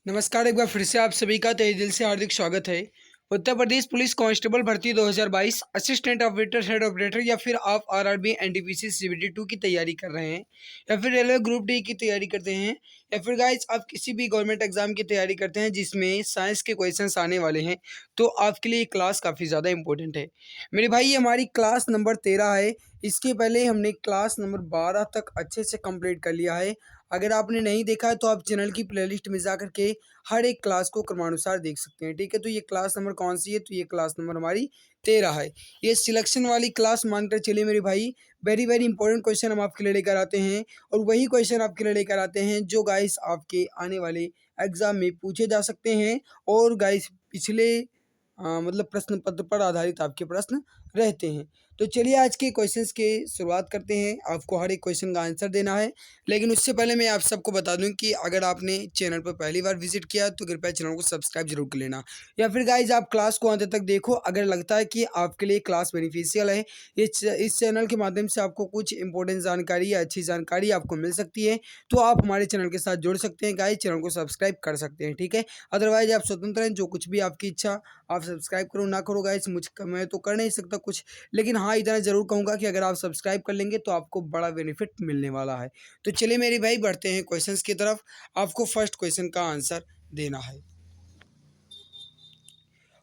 नमस्कार, एक बार फिर से आप सभी का तहे दिल से हार्दिक स्वागत है। उत्तर प्रदेश पुलिस कांस्टेबल भर्ती 2022 असिस्टेंट ऑपरेटर, हेड ऑपरेटर या फिर आप आरआरबी, एनटीपीसी, सीबीटी 2 की तैयारी कर रहे हैं या फिर रेलवे ग्रुप डी की तैयारी करते हैं या फिर गाइस आप किसी भी गवर्नमेंट एग्जाम की तैयारी करते हैं जिसमें साइंस के क्वेश्चंस आने वाले हैं, तो आपके लिए ये क्लास काफ़ी ज़्यादा इंपॉर्टेंट है। मेरे भाई, ये हमारी क्लास नंबर 13 है। इसके पहले हमने क्लास नंबर 12 तक अच्छे से कंप्लीट कर लिया है। अगर आपने नहीं देखा है तो आप चैनल की प्लेलिस्ट में जा करके हर एक क्लास को क्रमानुसार देख सकते हैं, ठीक है। तो ये क्लास नंबर कौन सी है? तो ये क्लास नंबर हमारी 13 है। ये सिलेक्शन वाली क्लास मानकर चलिए मेरे भाई। वेरी वेरी इंपॉर्टेंट क्वेश्चन हम आपके लिए लेकर आते हैं और वही क्वेश्चन आपके लिए लेकर आते हैं जो गाइस आपके आने वाले एग्जाम में पूछे जा सकते हैं और गाइस पिछले मतलब प्रश्न पत्र पर आधारित आपके प्रश्न रहते हैं। तो चलिए आज के क्वेश्चंस की शुरुआत करते हैं। आपको हर एक क्वेश्चन का आंसर देना है, लेकिन उससे पहले मैं आप सबको बता दूं कि अगर आपने चैनल पर पहली बार विजिट किया तो कृपया चैनल को सब्सक्राइब जरूर कर लेना, या फिर गाइज आप क्लास को अंत तक देखो। अगर लगता है कि आपके लिए क्लास बेनिफिशियल है, इस चैनल के माध्यम से आपको कुछ इंपॉर्टेंट जानकारी या अच्छी जानकारी आपको मिल सकती है, तो आप हमारे चैनल के साथ जुड़ सकते हैं। गाइज चैनल को सब्सक्राइब कर सकते हैं, ठीक है। अदरवाइज आप स्वतंत्र हैं, जो कुछ भी आपकी इच्छा, आप सब्सक्राइब करो ना करो गाइस, मैं तो कर नहीं सकता कुछ, लेकिन हाँ इतना ज़रूर कहूँगा कि अगर आप सब्सक्राइब कर लेंगे तो आपको बड़ा बेनिफिट मिलने वाला है। तो चलिए मेरे भाई बढ़ते हैं क्वेश्चंस की तरफ। आपको फर्स्ट क्वेश्चन का आंसर देना है।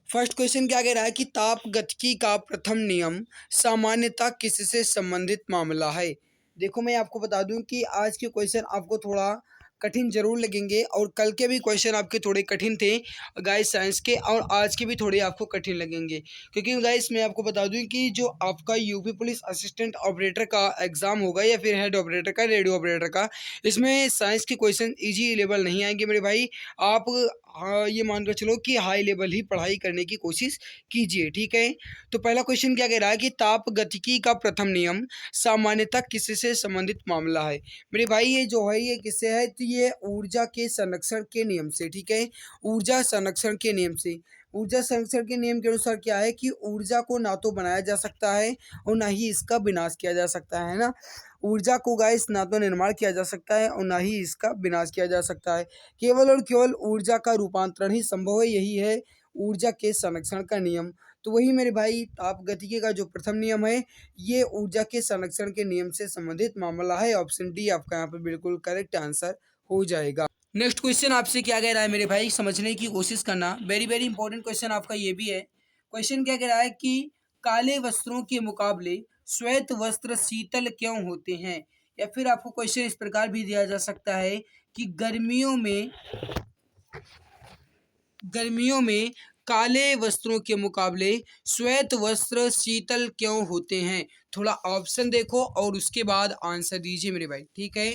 फर्स्ट क्वेश्चन क्या कह रहा है कि ताप गतिकी का प्रथम नियम सामान्यता किससे संबंधित मामला है। देखो मैं आपको बता दूं कि आज के क्वेश्चन आपको थोड़ा कठिन जरूर लगेंगे और कल के भी क्वेश्चन आपके थोड़े कठिन थे गाइस साइंस के, और आज के भी थोड़े आपको कठिन लगेंगे, क्योंकि गाइस मैं आपको बता दूं कि जो आपका यूपी पुलिस असिस्टेंट ऑपरेटर का एग्जाम होगा या फिर हेड ऑपरेटर का, रेडियो ऑपरेटर का, इसमें साइंस के क्वेश्चन इजी लेवल नहीं आएंगे मेरे भाई। आप हाँ ये मान कर चलो कि हाई लेवल ही पढ़ाई करने की कोशिश कीजिए, ठीक है। तो पहला क्वेश्चन क्या कह रहा है कि ताप गतिकी का प्रथम नियम सामान्यतः किससे संबंधित मामला है। मेरे भाई ये जो है ये किससे है? तो ये ऊर्जा के संरक्षण के नियम से, ठीक है। ऊर्जा संरक्षण के नियम से। ऊर्जा संरक्षण के नियम के अनुसार क्या है कि ऊर्जा को ना तो बनाया जा सकता है और ना ही इसका विनाश किया जा सकता है ना। ऊर्जा को गाइस ना तो निर्माण किया जा सकता है और ना ही इसका विनाश किया जा सकता है। केवल और केवल ऊर्जा का रूपांतरण ही संभव है, यही है ऊर्जा के संरक्षण का नियम। तो वही मेरे भाई ताप गतिकी का जो प्रथम नियम है ये ऊर्जा के संरक्षण के नियम से संबंधित मामला है। ऑप्शन डी आपका यहाँ पे बिल्कुल करेक्ट आंसर हो जाएगा। नेक्स्ट क्वेश्चन आपसे क्या कह रहा है मेरे भाई, समझने की कोशिश करना। वेरी वेरी इंपॉर्टेंट क्वेश्चन आपका ये भी है। क्वेश्चन क्या कह रहा है कि काले वस्त्रों के मुकाबले श्वेत वस्त्र शीतल क्यों होते हैं। या फिर आपको क्वेश्चन इस प्रकार भी दिया जा सकता है कि गर्मियों में काले वस्त्रों के मुकाबले श्वेत वस्त्र शीतल क्यों होते हैं। थोड़ा ऑप्शन देखो और उसके बाद आंसर दीजिए मेरे भाई, ठीक है।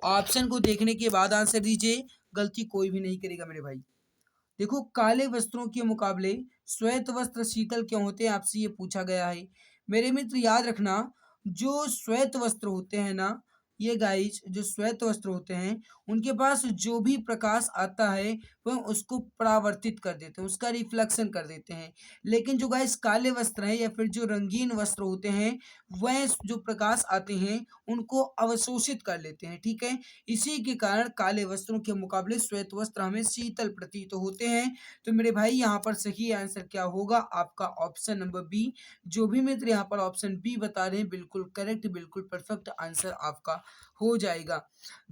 ऑप्शन को देखने के बाद आंसर दीजिए, गलती कोई भी नहीं करेगा मेरे भाई। देखो काले वस्त्रों के मुकाबले श्वेत वस्त्र शीतल क्यों होते हैं, आपसे ये पूछा गया है। मेरे मित्र याद रखना, जो श्वेत वस्त्र होते हैं ना, ये गाइस जो श्वेत वस्त्र होते हैं उनके पास जो भी प्रकाश आता है वह उसको परावर्तित कर देते हैं, उसका रिफ्लेक्शन कर देते हैं। लेकिन जो गाइस काले वस्त्र हैं या फिर जो रंगीन वस्त्र होते हैं वह जो प्रकाश आते हैं उनको अवशोषित कर लेते हैं, ठीक है। इसी के कारण काले वस्त्रों के मुकाबले श्वेत वस्त्र हमें शीतल प्रतीत होते हैं। तो मेरे भाई यहाँ पर सही आंसर क्या होगा? आपका ऑप्शन नंबर बी। जो भी मित्र यहाँ पर ऑप्शन बी बता रहे हैं बिल्कुल करेक्ट, बिल्कुल परफेक्ट आंसर आपका हो जाएगा।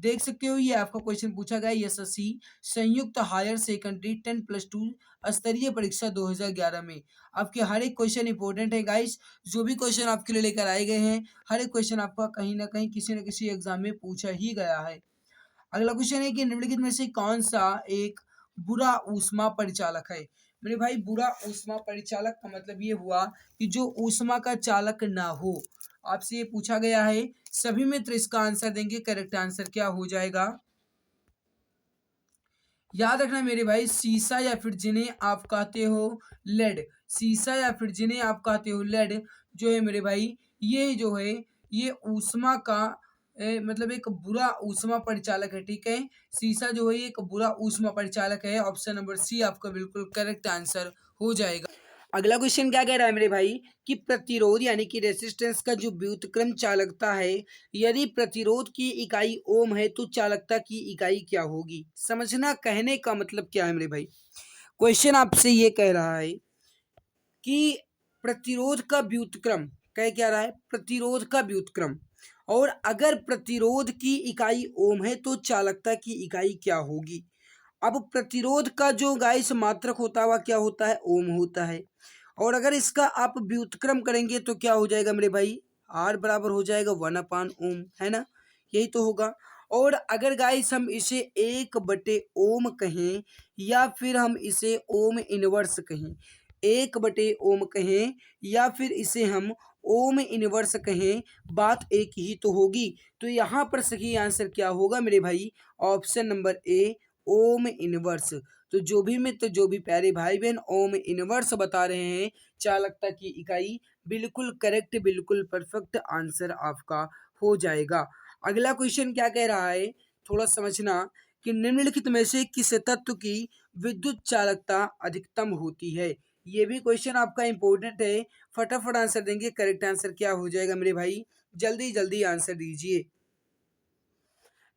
देख सकते हो ये आपका क्वेश्चन पूछा गया एसएससी संयुक्त हायर सेकेंडरी 10+2 स्तरीय परीक्षा 2011 में। आपके हर एक क्वेश्चन इंपॉर्टेंट है गाइस। जो भी क्वेश्चन आपके लिए लेकर आए गए हैं हर एक क्वेश्चन आपका कहीं ना कहीं किसी न किसी एग्जाम में पूछा ही गया है। अगला क्वेश्चन है कि निम्नलिखित में से कौन सा एक बुरा ऊष्मा परिचालक है। मेरे भाई बुरा ऊष्मा परिचालक का मतलब ये हुआ कि जो ऊष्मा का चालक ना हो। आपसे ये पूछा गया है, सभी मित्र इसका आंसर देंगे। करेक्ट आंसर क्या हो जाएगा? याद रखना मेरे भाई, शीशा या फिर जिन्हें आप कहते हो लेड, शीशा या फिर जिन्हें आप कहते हो लेड जो है मेरे भाई, ये जो है ये ऊष्मा का मतलब एक बुरा ऊष्मा परिचालक है, ठीक है। शीशा जो है ये एक बुरा ऊष्मा परिचालक है। ऑप्शन नंबर सी आपका बिल्कुल करेक्ट आंसर हो जाएगा। अगला क्वेश्चन क्या कह रहा है मेरे भाई कि प्रतिरोध यानी कि रेसिस्टेंस का जो व्युत्क्रम चालकता है, यदि प्रतिरोध की इकाई ओम है तो चालकता की इकाई क्या होगी। समझना कहने का मतलब क्या है मेरे भाई। क्वेश्चन आपसे ये कह रहा है कि प्रतिरोध का व्युत्क्रम कह क्या रहा है, प्रतिरोध का व्युत्क्रम, और अगर प्रतिरोध की इकाई ओम है तो चालकता की इकाई क्या होगी। अब प्रतिरोध का जो गाइस मात्रक होता है वह क्या होता है, ओम होता है, और अगर इसका आप व्युत्क्रम करेंगे तो क्या हो जाएगा मेरे भाई, आर बराबर हो जाएगा 1/ओम, है ना, यही तो होगा। और अगर गाइस हम इसे 1/ओम कहें या फिर हम इसे ओम इनवर्स कहें, 1/ओम कहें या फिर इसे हम ओम इनवर्स कहें, बात एक ही तो होगी। तो यहाँ पर सही आंसर क्या होगा मेरे भाई, option number A, ohm inverse. तो जो भी मित्र, जो भी प्यारे भाई बहन ओम इनवर्स बता रहे हैं चालकता की इकाई, बिल्कुल करेक्ट, बिल्कुल परफेक्ट आंसर आपका हो जाएगा। अगला क्वेश्चन क्या कह रहा है, थोड़ा समझना कि निम्नलिखित में से किस तत्व की विद्युत चालकता अधिकतम होती है। ये भी क्वेश्चन आपका इंपॉर्टेंट है, फटाफट आंसर देंगे। करेक्ट आंसर क्या हो जाएगा मेरे भाई, जल्दी जल्दी आंसर दीजिए।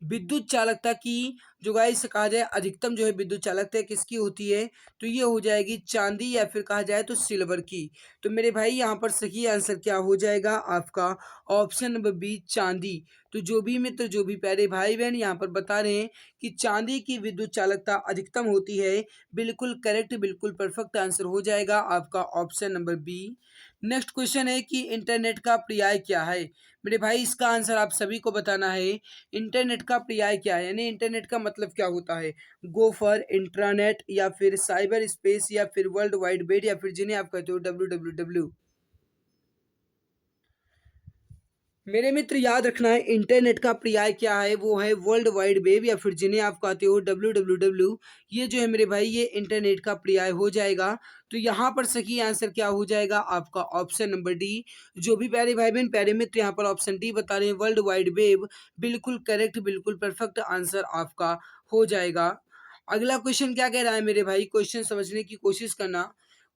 विद्युत चालकता की जो गाइस कहा जाए अधिकतम जो है विद्युत चालकता किसकी होती है, तो ये हो जाएगी चांदी या फिर कहा जाए तो सिल्वर की। तो मेरे भाई यहाँ पर सही आंसर क्या हो जाएगा आपका, ऑप्शन नंबर बी, चांदी। तो जो भी मित्र, जो भी प्यारे भाई बहन यहाँ पर बता रहे हैं कि चांदी की विद्युत चालकता अधिकतम होती है, बिल्कुल करेक्ट, बिल्कुल परफेक्ट आंसर हो जाएगा आपका option number B. Next question है कि इंटरनेट का पर्याय क्या है। मेरे भाई इसका आंसर आप सभी को बताना है। इंटरनेट का पर्याय क्या है, यानी इंटरनेट का मतलब क्या होता है, गोफर, इंट्रानेट या फिर साइबर स्पेस या फिर वर्ल्ड वाइड वेब या फिर जिन्हें आप कहते हो WWW। मेरे मित्र याद रखना है इंटरनेट का पर्याय क्या है, वो है वर्ल्ड वाइड वेब या फिर जिन्हें आप कहते हो WWW। ये जो है मेरे भाई ये इंटरनेट का पर्याय हो जाएगा। तो यहाँ पर सही आंसर क्या हो जाएगा आपका ऑप्शन नंबर डी। जो भी प्यारे भाई बहन प्यारे मित्र यहाँ पर ऑप्शन डी बता रहे हैं वर्ल्ड वाइड वेब, बिल्कुल करेक्ट, बिल्कुल परफेक्ट आंसर आपका हो जाएगा। अगला क्वेश्चन क्या कह रहा है मेरे भाई, क्वेश्चन समझने की कोशिश करना।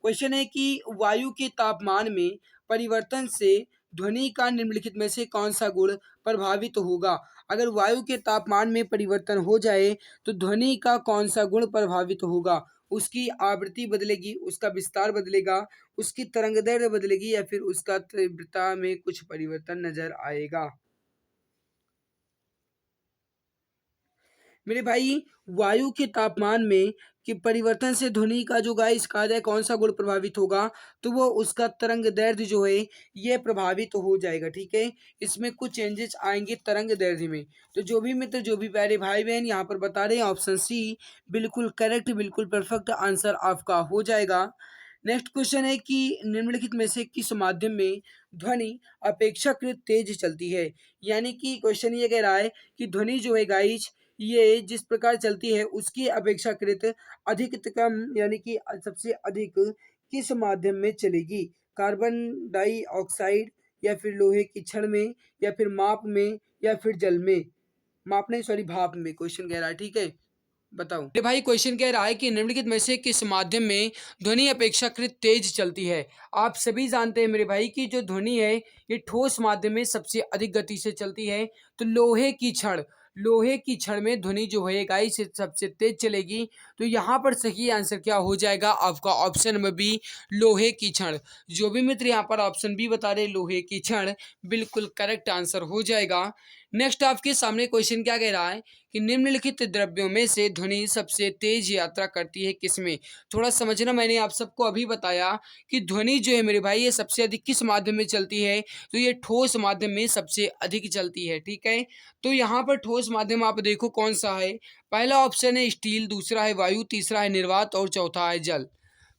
क्वेश्चन है कि वायु के तापमान में परिवर्तन से ध्वनि का निम्नलिखित में से कौन सा गुण प्रभावित होगा। अगर वायु के तापमान में परिवर्तन हो जाए तो ध्वनि का कौन सा गुण प्रभावित होगा, उसकी आवृत्ति बदलेगी, उसका विस्तार बदलेगा, उसकी तरंगदैर्घ्य बदलेगी या फिर उसका तीव्रता में कुछ परिवर्तन नजर आएगा। मेरे भाई वायु के तापमान में कि परिवर्तन से ध्वनि का जो गाइस कहा जाए कौन सा गुण प्रभावित होगा, तो वो उसका तरंग दैर्ध्य जो है ये प्रभावित हो जाएगा। ठीक है, इसमें कुछ चेंजेस आएंगे तरंग दैर्ध्य में। तो जो भी मित्र, जो भी प्यारे भाई बहन यहाँ पर बता रहे हैं ऑप्शन सी, बिल्कुल करेक्ट, बिल्कुल परफेक्ट आंसर आपका हो जाएगा। नेक्स्ट क्वेश्चन है कि निम्नलिखित में से किस माध्यम में ध्वनि अपेक्षाकृत तेज चलती है। यानी कि क्वेश्चन ये कह रहा है कि ध्वनि जो है गाइस ये जिस प्रकार चलती है उसकी अपेक्षाकृत अधिकतम यानी कि सबसे अधिक किस माध्यम में चलेगी, कार्बन डाइऑक्साइड या फिर लोहे की छड़ में या फिर माप में या फिर जल में, माप नहीं सॉरी भाप में क्वेश्चन कह रहा है। ठीक है, बताओ मेरे भाई क्वेश्चन कह रहा है कि निम्नलिखित में से किस माध्यम में ध्वनि अपेक्षाकृत तेज चलती है। आप सभी जानते हैं मेरे भाई कि जो ध्वनि है ये ठोस माध्यम में सबसे अधिक गति से चलती है। तो लोहे की छड़, लोहे की छड़ में ध्वनि जो है गाइस सबसे तेज चलेगी। तो यहाँ पर सही आंसर क्या हो जाएगा आपका ऑप्शन नंबर बी, लोहे की छड़। जो भी मित्र यहाँ पर ऑप्शन बी बता रहे लोहे की छड़, बिल्कुल करेक्ट आंसर हो जाएगा। नेक्स्ट आपके सामने क्वेश्चन क्या कह रहा है कि निम्नलिखित द्रव्यों में से ध्वनि सबसे तेज यात्रा करती है किसमें। थोड़ा समझना, मैंने आप सबको अभी बताया कि ध्वनि जो है मेरे भाई ये सबसे अधिक किस माध्यम में चलती है, तो ये ठोस माध्यम में सबसे अधिक चलती है। ठीक है, तो यहाँ पर ठोस माध्यम आप देखो कौन सा है। पहला ऑप्शन है स्टील, दूसरा है वायु, तीसरा है निर्वात और चौथा है जल।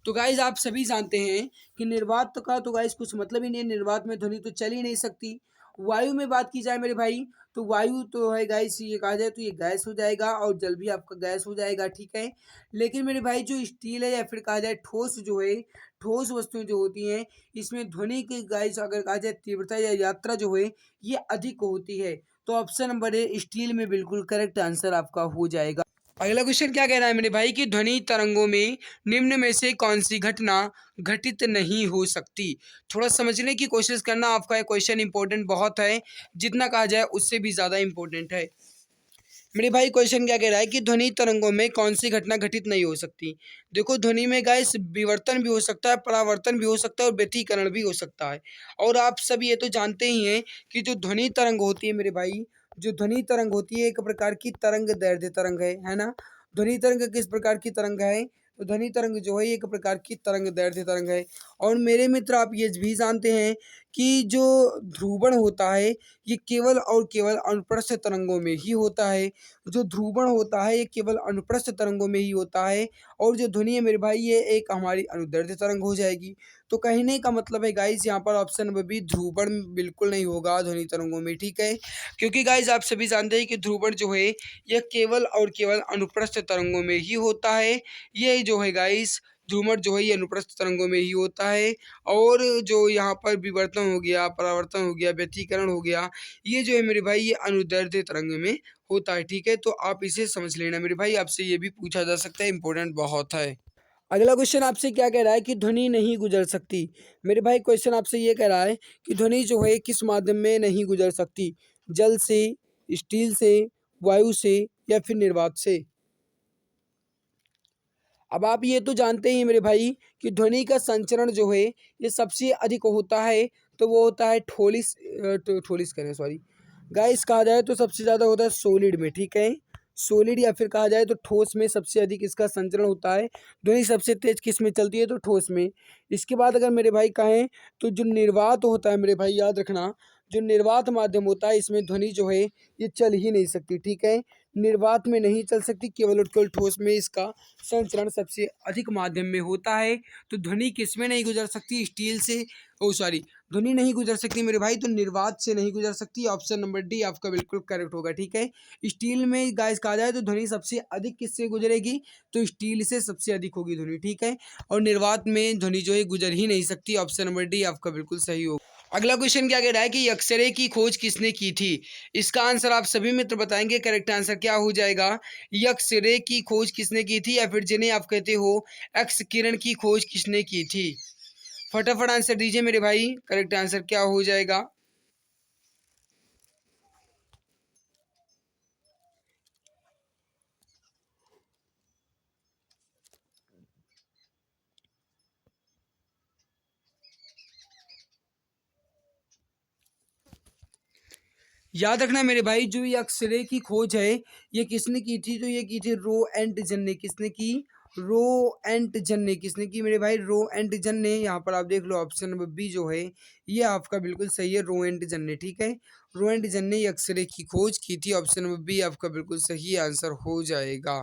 तो गाइज आप सभी जानते हैं कि निर्वात का तो गाइज कुछ मतलब ही नहीं है, निर्वात में ध्वनि तो चल ही नहीं सकती। वायु में बात की जाए मेरे भाई तो वायु तो है गाइस, ये कहा जाए तो ये गैस हो जाएगा और जल भी आपका गैस हो जाएगा। ठीक है, लेकिन मेरे भाई जो स्टील है या फिर कहा जाए ठोस जो है, ठोस वस्तुएं जो होती हैं इसमें ध्वनि की गाइस अगर कहा जाए तीव्रता या यात्रा जो है ये अधिक होती है। तो ऑप्शन नंबर ए स्टील में बिल्कुल करेक्ट आंसर आपका हो जाएगा। अगला क्वेश्चन क्या कह रहा है मेरे भाई कि ध्वनि तरंगों में निम्न में से कौन सी घटना घटित नहीं हो सकती। थोड़ा समझने की कोशिश करना, आपका ये क्वेश्चन इंपॉर्टेंट बहुत है, जितना कहा जाए उससे भी ज़्यादा इंपॉर्टेंट है। मेरे भाई क्वेश्चन क्या कह रहा है कि ध्वनि तरंगों में कौन सी घटना घटित नहीं हो सकती। देखो ध्वनि में गाइस विवर्तन भी हो सकता है, परावर्तन भी हो सकता है और व्यतिकरण भी हो सकता है। और आप सब ये तो जानते ही हैं कि जो ध्वनि तरंग होती है मेरे भाई, जो ध्वनि तरंग होती है एक प्रकार की तरंग दैर्ध्य तरंग है ना। ध्वनि तरंग किस प्रकार की तरंग है, तो ध्वनि तरंग जो है एक प्रकार की तरंग दैर्ध्य तरंग है। और मेरे मित्र आप ये भी जानते हैं कि जो ध्रुवण होता है ये केवल और केवल अनुप्रस्थ तरंगों में ही होता है। जो ध्रुवण होता है ये केवल अनुप्रस्थ तरंगों में ही होता है। और जो ध्वनि है मेरे भाई ये एक हमारी अनुदैर्ध्य तरंग हो जाएगी। तो कहने का मतलब है गाइस यहाँ पर ऑप्शन नंबर बी ध्रुवण बिल्कुल नहीं होगा ध्वनि तरंगों में, ठीक है। क्योंकि गाइस आप सभी जानते हैं कि ध्रुवण जो है यह केवल और केवल अनुप्रस्थ तरंगों में ही होता है। ये जो है गाइस ध्रुवण जो है ये अनुप्रस्थ तरंगों में ही होता है। और जो यहाँ पर विवर्तन हो गया, परावर्तन हो गया, व्यतिकरण हो गया, ये जो है मेरे भाई ये अनुदैर्ध्य तरंग में होता है, ठीक है। तो आप इसे समझ लेना मेरे भाई, आपसे ये भी पूछा जा सकता है, इंपॉर्टेंट बहुत है। अगला क्वेश्चन आपसे क्या कह रहा है कि ध्वनि नहीं गुजर सकती। मेरे भाई क्वेश्चन आपसे ये कह रहा है कि ध्वनि जो है किस माध्यम में नहीं गुजर सकती, जल से, स्टील से, वायु से या फिर निर्वात से। अब आप ये तो जानते ही हैं मेरे भाई कि ध्वनि का संचरण जो है ये सबसे अधिक होता है, तो वो होता है ठोलिस करें सॉरी गाइस, कहा जाए तो सबसे ज़्यादा होता है सॉलिड में, ठीक है। सॉलिड या फिर कहा जाए तो ठोस में सबसे अधिक इसका संचरण होता है। ध्वनि सबसे तेज किस में चलती है, तो ठोस में। इसके बाद अगर मेरे भाई कहें तो जो निर्वात होता है मेरे भाई याद रखना, जो निर्वात माध्यम होता है इसमें ध्वनि जो है ये चल ही नहीं सकती, ठीक है। निर्वात में नहीं चल सकती, केवल और केवल ठोस में इसका संचरण सबसे अधिक माध्यम में होता है। तो ध्वनि किस में नहीं गुजर सकती, स्टील से, ओ सॉरी, ध्वनि नहीं गुजर सकती मेरे भाई तो निर्वात से नहीं गुजर सकती। ऑप्शन नंबर डी आपका बिल्कुल करेक्ट होगा, ठीक है। स्टील में गाइस कहा जाए तो ध्वनि सबसे अधिक किससे गुजरेगी, तो स्टील से सबसे अधिक होगी ध्वनि, ठीक है। और निर्वात में ध्वनि जो है गुजर ही नहीं सकती। ऑप्शन नंबर डी आपका बिल्कुल सही होगा। अगला क्वेश्चन क्या कह रहा है कि एक्सरे की खोज किसने की थी। इसका आंसर आप सभी मित्र बताएंगे, करेक्ट आंसर क्या हो जाएगा। एक्सरे की खोज किसने की थी, या फिर जिन्हें आप कहते हो एक्स किरण की खोज किसने की थी। फटाफट आंसर दीजिए मेरे भाई, करेक्ट आंसर क्या हो जाएगा। याद रखना मेरे भाई जो ये एक्सरे की खोज है ये किसने की थी, तो ये की थी रो एंड जन ने। किसने की, रो एंड जन ने। किसने की मेरे भाई, रो एंड जन ने। यहाँ पर आप देख लो ऑप्शन नंबर बी जो है ये आपका बिल्कुल सही है, रो एंड जन ने, ठीक है। रो एंड जन ने एक्सरे की खोज की थी। ऑप्शन नंबर बी आपका बिल्कुल सही आंसर हो जाएगा।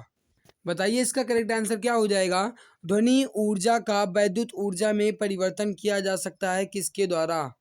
बताइए इसका करेक्ट आंसर क्या हो जाएगा। ध्वनि ऊर्जा का वैद्युत ऊर्जा में परिवर्तन किया जा सकता है किसके द्वारा।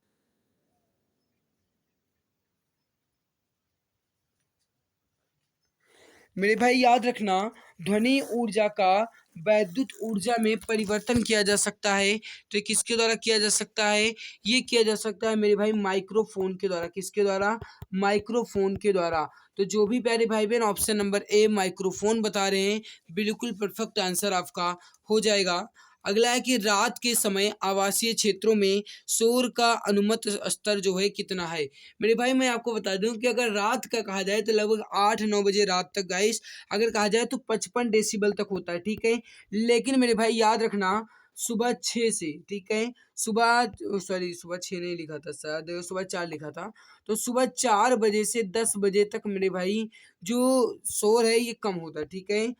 मेरे भाई याद रखना, ध्वनि ऊर्जा का वैद्युत ऊर्जा में परिवर्तन किया जा सकता है, तो ये किसके द्वारा किया जा सकता है, ये किया जा सकता है मेरे भाई माइक्रोफोन के द्वारा। किसके द्वारा, माइक्रोफोन के द्वारा। तो जो भी प्यारे भाई बहन ऑप्शन नंबर ए माइक्रोफोन बता रहे हैं, बिल्कुल परफेक्ट आंसर आपका हो जाएगा। अगला है कि रात के समय आवासीय क्षेत्रों में शोर का अनुमत स्तर जो है कितना है। मेरे भाई मैं आपको बता दूं कि अगर रात का कहा जाए तो लगभग 8-9 बजे रात तक गाइस अगर कहा जाए तो 55 डेसिबल तक होता है, ठीक है। लेकिन मेरे भाई याद रखना सुबह 6 से, ठीक है, सुबह सॉरी सुबह 6 नहीं लिखा था, शायद सुबह 4 लिखा था। तो सुबह 4 बजे से 10 बजे तक मेरे भाई जो शोर है ये कम होता है, ठीक है।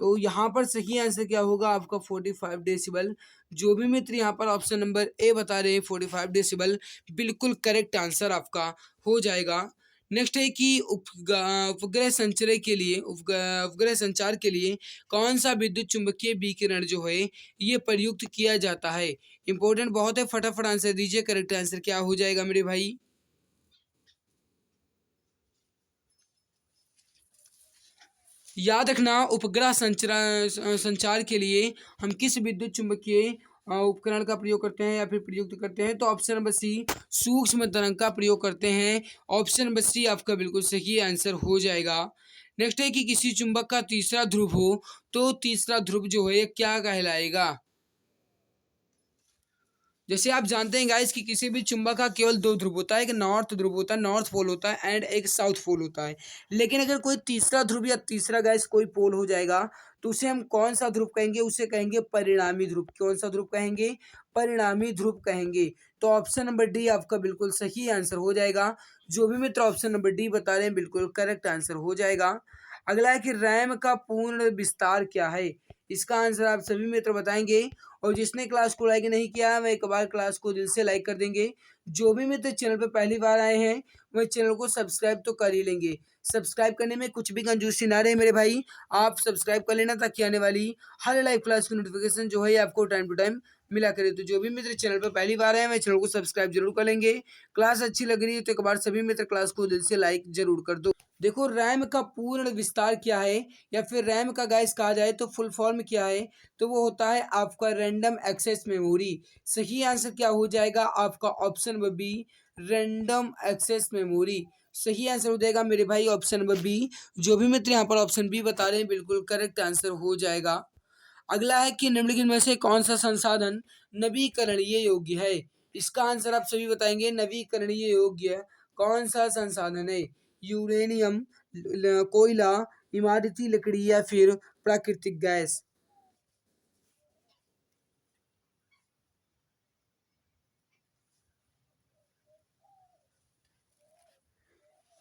तो यहाँ पर सही आंसर क्या होगा आपका 45 डेसिबल। जो भी मित्र यहाँ पर ऑप्शन नंबर ए बता रहे हैं 45 डेसिबल, बिल्कुल करेक्ट आंसर आपका हो जाएगा। नेक्स्ट है कि उपग्रह संचार के लिए उपग्रह संचार के लिए कौन सा विद्युत चुंबकीय विकिरण जो है ये प्रयुक्त किया जाता है। इंपॉर्टेंट बहुत है, फटाफट आंसर दीजिए, करेक्ट आंसर क्या हो जाएगा मेरे भाई। याद रखना उपग्रह संचार के लिए हम किस विद्युत चुम्बकीय उपकरण का प्रयोग करते हैं या फिर प्रयुक्त करते हैं, तो ऑप्शन नंबर सी सूक्ष्म तरंग का प्रयोग करते हैं। ऑप्शन नंबर सी आपका बिल्कुल सही आंसर हो जाएगा। नेक्स्ट है कि किसी चुंबक का तीसरा ध्रुव हो तो तीसरा ध्रुव जो है क्या कहलाएगा। जैसे आप जानते हैं गाइस कि किसी भी चुंबक का केवल दो ध्रुव होता है, एक नॉर्थ ध्रुव होता है, नॉर्थ पोल होता है एंड एक साउथ पोल होता है। लेकिन अगर कोई तीसरा ध्रुव या तीसरा गाइस कोई पोल हो जाएगा तो उसे हम कौन सा ध्रुव कहेंगे, उसे कहेंगे परिणामी ध्रुव। कौन सा ध्रुव कहेंगे, परिणामी ध्रुव कहेंगे। तो ऑप्शन नंबर डी आपका बिल्कुल सही आंसर हो जाएगा। जो भी मित्र ऑप्शन नंबर डी बता रहे हैं बिल्कुल करेक्ट आंसर हो जाएगा। अगला है कि रैम का पूर्ण विस्तार क्या है। इसका आंसर आप सभी मित्र बताएंगे और जिसने क्लास को लाइक नहीं किया है वह एक बार क्लास को दिल से लाइक कर देंगे। जो भी मित्र चैनल पर पहली बार आए हैं वह चैनल को सब्सक्राइब तो कर ही लेंगे। सब्सक्राइब करने में कुछ भी कंजूसी ना रहे मेरे भाई, आप सब्सक्राइब कर लेना ताकि आने वाली हर लाइव क्लास की नोटिफिकेशन जो है आपको टाइम टू टाइम मिला करे। तो जो भी मित्र चैनल पर पहली बार आए हैं वह चैनल को सब्सक्राइब जरूर कर लेंगे। क्लास अच्छी लग रही है तो एक बार सभी मित्र क्लास को दिल से लाइक जरूर कर दो। देखो रैम का पूर्ण विस्तार क्या है या फिर रैम का गाइस कहा जाए तो फुल फॉर्म क्या है, तो वो होता है आपका रैंडम एक्सेस मेमोरी। सही आंसर क्या हो जाएगा आपका option number B, random access memory. सही आंसर हो जाएगा मेरे भाई ऑप्शन नंबर बी। जो भी मित्र यहाँ पर ऑप्शन बी बता रहे हैं बिल्कुल करेक्ट आंसर हो जाएगा। अगला है कि निम्नलिखित में से कौन सा संसाधन नवीकरणीय योग्य है। इसका आंसर आप सभी बताएंगे। नवीकरणीय योग्य कौन सा संसाधन है, यूरेनियम, कोयला, इमारती लकड़ी या फिर प्राकृतिक गैस।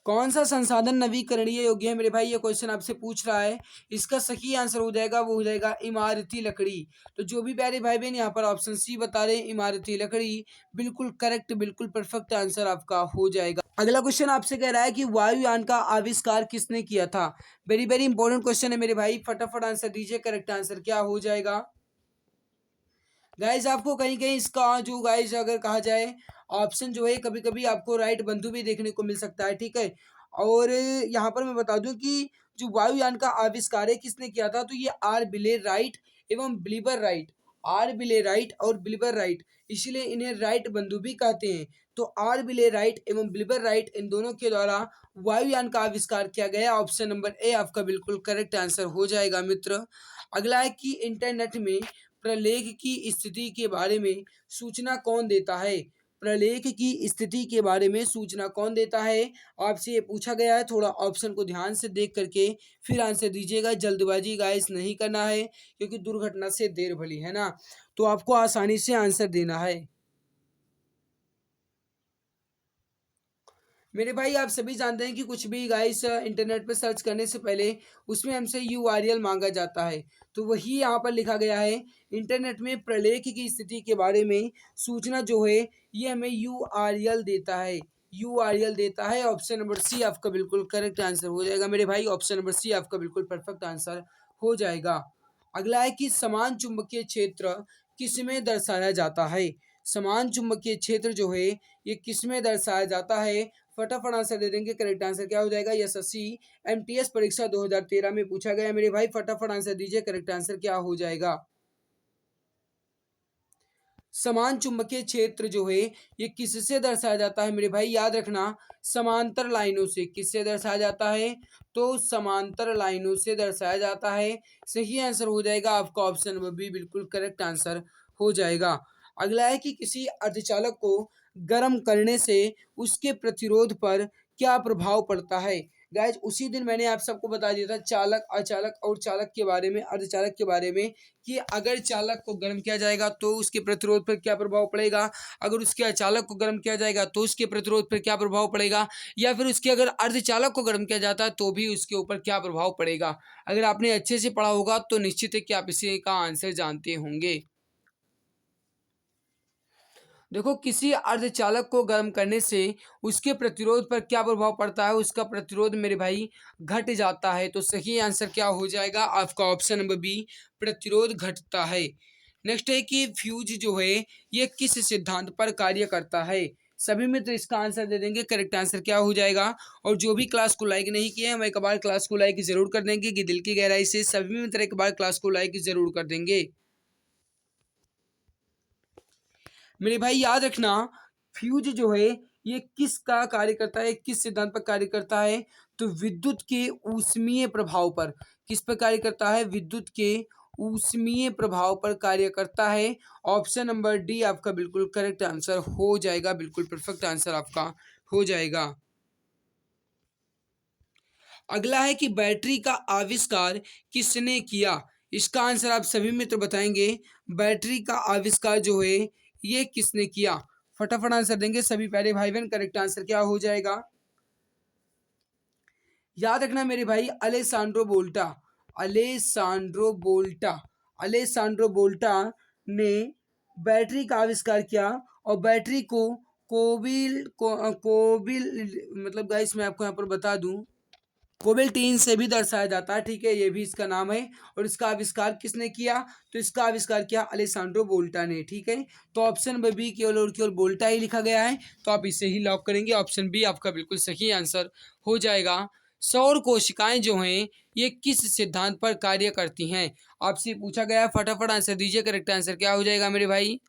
कौन सा संसाधन नवीकरणीय योग्य है मेरे भाई, ये क्वेश्चन आपसे पूछ रहा है। इसका सही आंसर हो जाएगा, वो हो जाएगा इमारती लकड़ी। तो जो भी प्यारे भाई बहन यहाँ पर ऑप्शन सी बता रहे हैं इमारती लकड़ी, बिल्कुल करेक्ट, बिल्कुल परफेक्ट आंसर आपका हो जाएगा। अगला क्वेश्चन आपसे कह रहा है कि वायुयान का आविष्कार किसने किया था। वेरी वेरी इंपॉर्टेंट क्वेश्चन है मेरे भाई, फटाफट आंसर दीजिए। करेक्ट आंसर क्या हो जाएगा गाइज। आपको कहीं कहीं इसका जो गाइज अगर कहा जाए ऑप्शन जो है कभी कभी आपको राइट बंधु भी देखने को मिल सकता है, ठीक है। और यहाँ पर मैं बता दूं कि जो वायुयान का आविष्कार है किसने किया था, तो ये आर बिले राइट एवं बिलीवर राइट। आर बिले राइट और बिलीवर राइट, इसीलिए इन्हें राइट बंधु भी कहते हैं। तो आर बिले राइट एवं बिलीवर राइट इन दोनों के द्वारा वायुयान का आविष्कार किया गया। ऑप्शन नंबर ए आपका बिल्कुल करेक्ट आंसर हो जाएगा मित्र। अगला है कि इंटरनेट में प्रलेख की स्थिति के बारे में सूचना कौन देता है। प्रलेख की स्थिति के बारे में सूचना कौन देता है, आपसे ये पूछा गया है। थोड़ा ऑप्शन को ध्यान से देख करके फिर आंसर दीजिएगा। जल्दबाजी गाइस नहीं करना है क्योंकि दुर्घटना से देर भली है ना, तो आपको आसानी से आंसर देना है। मेरे भाई आप सभी जानते हैं कि कुछ भी गाइस इंटरनेट पे सर्च करने से पहले उसमें हमसे यूआरएल मांगा जाता है। तो वही यहाँ पर लिखा गया है, इंटरनेट में प्रलेख की स्थिति के बारे में सूचना जो है ये हमें यूआरएल देता है। यूआरएल देता है। ऑप्शन नंबर सी आपका बिल्कुल करेक्ट आंसर हो जाएगा मेरे भाई। ऑप्शन नंबर सी आपका बिल्कुल परफेक्ट आंसर हो जाएगा। अगला है कि समान चुंबकीय क्षेत्र किसमें दर्शाया जाता है। समान चुंबकीय क्षेत्र जो है ये किसमें दर्शाया जाता है, फटाफट आंसर दे देंगे। करेक्ट आंसर क्या हो जाएगा, एसएससी एमटीएस परीक्षा 2013 में पूछा गया मेरे भाई। फटाफट आंसर दीजिए, करेक्ट आंसर क्या हो जाएगा। समान चुंबकीय क्षेत्र जो है ये किससे दर्शाया जाता है मेरे भाई, याद रखना समांतर लाइनों से। किससे दर्शाया जाता है, तो समांतर लाइनों से दर्शाया जाता है। सही आंसर हो जाएगा आपका ऑप्शन नंबर बी, बिल्कुल करेक्ट आंसर हो जाएगा। अगला है कि किसी अर्धचालक को गर्म करने से उसके प्रतिरोध पर क्या प्रभाव पड़ता है। गाइज उसी दिन मैंने आप सबको बता दिया था चालक, अचालक और चालक के बारे में, अर्धचालक के बारे में, कि अगर चालक को गर्म किया जाएगा तो उसके प्रतिरोध पर क्या प्रभाव पड़ेगा, अगर उसके अचालक को गर्म किया जाएगा तो उसके प्रतिरोध पर क्या प्रभाव पड़ेगा, या फिर उसके अगर अर्धचालक को गर्म किया जाता है तो भी उसके ऊपर क्या प्रभाव पड़ेगा। अगर आपने अच्छे से पढ़ा होगा तो निश्चित है कि आप इसी का आंसर जानते होंगे। देखो किसी अर्धचालक को गर्म करने से उसके प्रतिरोध पर क्या प्रभाव पड़ता है, उसका प्रतिरोध मेरे भाई घट जाता है। तो सही आंसर क्या हो जाएगा आपका ऑप्शन नंबर बी, प्रतिरोध घटता है। नेक्स्ट है कि फ्यूज जो है ये किस सिद्धांत पर कार्य करता है। सभी मित्र इसका आंसर दे देंगे, करेक्ट आंसर क्या हो जाएगा। और जो भी क्लास को लाइक नहीं किए हैं वह एक बार क्लास को लाइक जरूर कर देंगे कि दिल की गहराई से सभी मित्र एक बार क्लास को लाइक जरूर कर देंगे। मेरे भाई याद रखना फ्यूज जो है ये किसका कार्य करता है, किस सिद्धांत पर कार्य करता है? तो विद्युत के ऊष्मीय प्रभाव पर। किस पर कार्य करता है? विद्युत के ऊष्मीय प्रभाव पर कार्य करता है। ऑप्शन नंबर डी आपका बिल्कुल करेक्ट आंसर हो जाएगा, बिल्कुल परफेक्ट आंसर आपका हो जाएगा। अगला है कि बैटरी का आविष्कार किसने किया? इसका आंसर आप सभी मित्र बताएंगे। बैटरी का आविष्कार जो है ये किसने किया? फटाफट आंसर देंगे सभी प्यारे भाई बहन। करेक्ट आंसर क्या हो जाएगा? याद रखना मेरे भाई, अलेसांड्रो बोल्टा। अलेसांड्रो बोल्टा। अलेसांड्रो बोल्टा ने बैटरी का आविष्कार किया और बैटरी को कोबिल मतलब गाइस मैं आपको यहाँ पर बता दूं, कोबेल्टीन से भी दर्शाया जाता है, ठीक है, ये भी इसका नाम है। और इसका आविष्कार किसने किया? तो इसका आविष्कार किया अलेसांड्रो बोल्टा ने, ठीक है। तो ऑप्शन नंबर बी केवल और केवल बोल्टा ही लिखा गया है, तो आप इसे ही लॉक करेंगे। ऑप्शन बी आपका बिल्कुल सही आंसर हो जाएगा। सौर कोशिकाएं जो हैं ये किस सिद्धांत पर कार्य करती हैं? आपसे पूछा गया है, फटाफट आंसर दीजिए। करेक्ट आंसर क्या हो जाएगा मेरे भाई?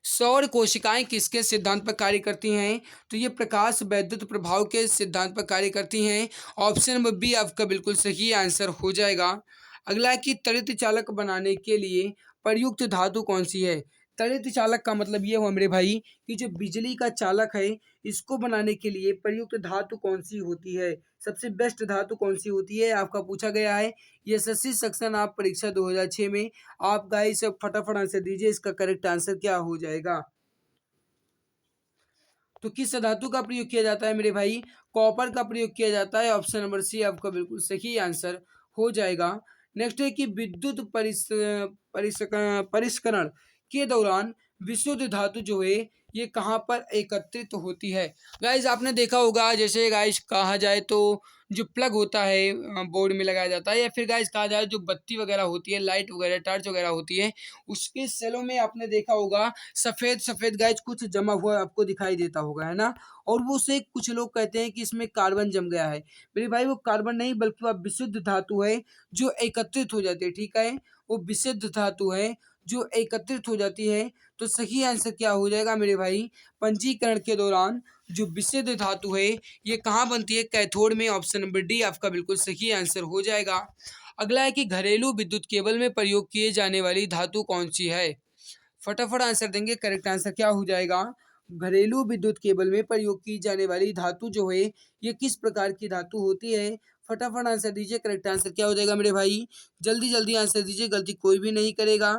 सौर कोशिकाएं किसके सिद्धांत पर कार्य करती हैं? तो ये प्रकाश वैद्युत प्रभाव के सिद्धांत पर कार्य करती हैं। ऑप्शन नंबर बी आपका बिल्कुल सही आंसर हो जाएगा। अगला है कि त्वरित चालक बनाने के लिए प्रयुक्त धातु कौन सी है? त्वरित चालक का मतलब ये हुआ मेरे भाई कि जो बिजली का चालक है इसको बनाने के लिए प्रयुक्त धातु कौन सी होती है, सबसे बेस्ट धातु कौन सी होती है, आपका पूछा गया है। ये एसएससी सेक्शन आप परीक्षा 2006 में। आप गाइस फटाफट आंसर दीजिए, इसका करेक्ट आंसर क्या हो जाएगा? तो किस धातु का प्रयोग किया जाता है मेरे भाई? कॉपर का प्रयोग किया जाता है। ऑप्शन नंबर सी आपका बिल्कुल सही आंसर हो जाएगा। नेक्स्ट है कि विद्युत परिष्करण के दौरान विशुद्ध धातु जो है ये कहाँ पर एकत्रित होती है? गाइज आपने देखा होगा, जैसे गाइज कहा जाए तो जो प्लग होता है बोर्ड में लगाया जाता है, या फिर गाइज कहा जाए जो बत्ती वगैरह होती है, लाइट वगैरह टॉर्च वगैरह होती है, उसके सेलों में आपने देखा होगा सफेद सफेद गाइज कुछ जमा हुआ आपको दिखाई देता होगा, है ना। और वो से कुछ लोग कहते हैं कि इसमें कार्बन जम गया है। मेरे भाई वो कार्बन नहीं बल्कि वह विशुद्ध धातु है जो एकत्रित हो जाती है, ठीक है। वो विशुद्ध धातु है जो एकत्रित हो जाती है। तो सही आंसर क्या हो जाएगा मेरे भाई? पंजीकरण के दौरान जो विशुद्ध धातु है ये कहाँ बनती है? कैथोड में। ऑप्शन नंबर डी आपका बिल्कुल सही आंसर हो जाएगा। अगला है कि घरेलू विद्युत केबल में प्रयोग किए जाने वाली धातु कौन सी है? फटाफट आंसर देंगे। करेक्ट आंसर क्या हो जाएगा? घरेलू विद्युत केबल में प्रयोग की जाने वाली धातु जो है ये किस प्रकार की धातु होती है? फटाफट आंसर दीजिए। करेक्ट आंसर क्या हो जाएगा मेरे भाई? जल्दी जल्दी आंसर दीजिए, गलती कोई भी नहीं करेगा।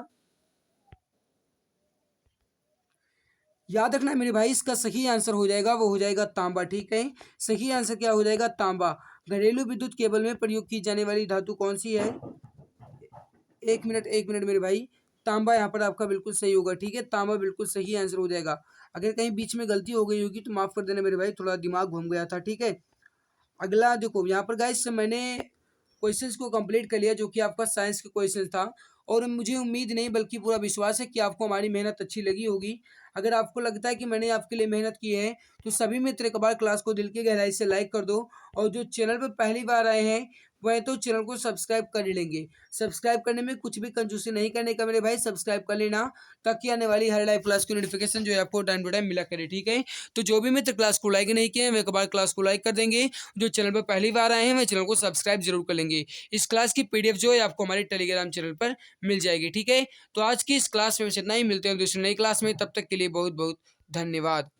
याद रखना मेरे भाई, इसका सही आंसर हो जाएगा वो हो जाएगा तांबा, ठीक है। सही आंसर क्या हो जाएगा? तांबा। घरेलू विद्युत केबल में प्रयोग की जाने वाली धातु कौन सी है? एक मिनट मेरे भाई। तांबा यहाँ पर आपका बिल्कुल सही होगा, ठीक है। तांबा बिल्कुल सही आंसर हो जाएगा। अगर कहीं बीच में गलती हो गई होगी तो माफ कर देना मेरे भाई, थोड़ा दिमाग घूम गया था, ठीक है। अगला देखो यहाँ पर गाइस मैंने क्वेश्चंस को कंप्लीट कर लिया जो कि आपका साइंस का क्वेश्चन था। और मुझे उम्मीद नहीं बल्कि पूरा विश्वास है कि आपको हमारी मेहनत अच्छी लगी होगी। अगर आपको लगता है कि मैंने आपके लिए मेहनत की है तो सभी मित्र एक बार क्लास को दिल की गहराई से लाइक कर दो। और जो चैनल पर पहली बार आए हैं वह तो चैनल को सब्सक्राइब कर ही लेंगे। सब्सक्राइब करने में कुछ भी कंजूसी नहीं करने का मेरे भाई, सब्सक्राइब कर लेना ताकि आने वाली हर लाइव क्लास की नोटिफिकेशन जो है आपको टाइम टू टाइम मिला करे, ठीक है। तो जो भी मित्र क्लास को लाइक नहीं किए हैं वे एक बार क्लास को लाइक कर देंगे। जो चैनल पर पहली बार आए हैं वह चैनल को सब्सक्राइब जरूर कर लेंगे। इस क्लास की पीडीएफ जो है आपको हमारे टेलीग्राम चैनल पर मिल जाएगी, ठीक है। तो आज की इस क्लास में बस इतना ही, मिलते हैं दूसरी नई क्लास में, तब तक के लिए बहुत बहुत धन्यवाद।